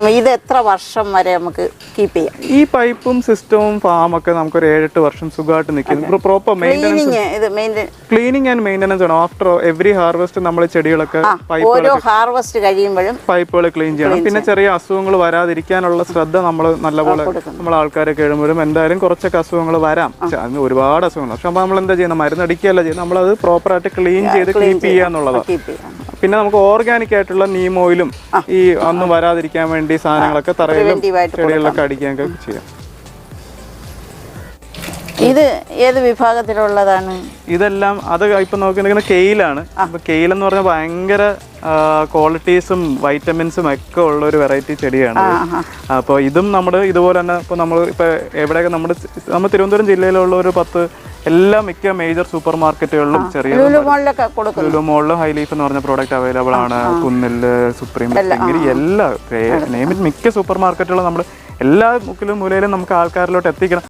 ഇത് എത്ര വർഷം വരെ നമുക്ക് കീപ്പ് ചെയ്യാം? ഈ പൈപ്പും സിസ്റ്റവും ഫാമൊക്കെ നമുക്ക് ഒരു 7-8 വർഷം സുഖമായിട്ട് നിൽക്കും. പ്രോപ്പർ ക്ലീനിങ് ആൻഡ് മെയിൻ്റനൻസ് ആണ്. ആഫ്റ്റർ എവറി ഹാർവെസ്റ്റ് നമ്മൾ ചെടികളൊക്കെ പൈപ്പുകൾ ക്ലീൻ ചെയ്യണം. പിന്നെ ചെറിയ അസുഖങ്ങൾ വരാതിരിക്കാനുള്ള ശ്രദ്ധ നമ്മൾ നല്ലപോലെ നമ്മൾ ആൾക്കാരൊക്കെ എഴുമ്പോഴും എന്തായാലും കുറച്ചൊക്കെ അസുഖങ്ങൾ വരാം. ഒരുപാട് അസുഖങ്ങൾ. പക്ഷെ അപ്പോൾ നമ്മൾ എന്താ ചെയ്യുന്നത്? മരുന്നടിക്കുകയല്ല ചെയ്യുന്നത്, നമ്മളത് പ്രോപ്പറായിട്ട് ക്ലീൻ ചെയ്ത് കീപ്പ് ചെയ്യുക എന്നുള്ളതാണ്. പിന്നെ നമുക്ക് ഓർഗാനിക് ആയിട്ടുള്ള നീം ഓയിലും ഈ ഒന്നും വരാതിരിക്കാൻ വേണ്ടി സാധനങ്ങളൊക്കെ തറയിലും ചെടികളിലൊക്കെ അടിക്കാനൊക്കെ ചെയ്യാം. ഇത് ഏത് വിഭാഗത്തിലുള്ളതാണ്? ഇതെല്ലാം അത് ഇപ്പൊ നോക്കിയിരിക്കുന്ന കെയിലാണ്. അപ്പൊ കെയിൽ എന്ന് പറഞ്ഞാൽ ഭയങ്കര ക്വാളിറ്റീസും വൈറ്റമിൻസും ഒക്കെ ഉള്ള ഒരു വെറൈറ്റി ചെടിയാണ്. അപ്പോൾ ഇതും നമ്മുടെ ഇതുപോലെ തന്നെ ഇപ്പൊ നമ്മൾ ഇപ്പൊ എവിടെയൊക്കെ നമ്മൾ തിരുവനന്തപുരം ജില്ലയിലുള്ള ഒരു 10 എല്ലാ മിക്ക മേജർ സൂപ്പർ മാർക്കറ്റുകളിലും ചെറിയ ലുലു മോളിലും ഹൈ ലീഫ് എന്ന് പറഞ്ഞ പ്രോഡക്റ്റ് അവൈലബിൾ ആണ്. കുന്നില്, സുപ്രീം, എല്ലാ മിക്ക സൂപ്പർ മാർക്കറ്റുകളും നമ്മൾ എല്ലാ മുക്കിലും മൂലയിലും നമുക്ക് ആൾക്കാരിലോട്ട് എത്തിക്കണം.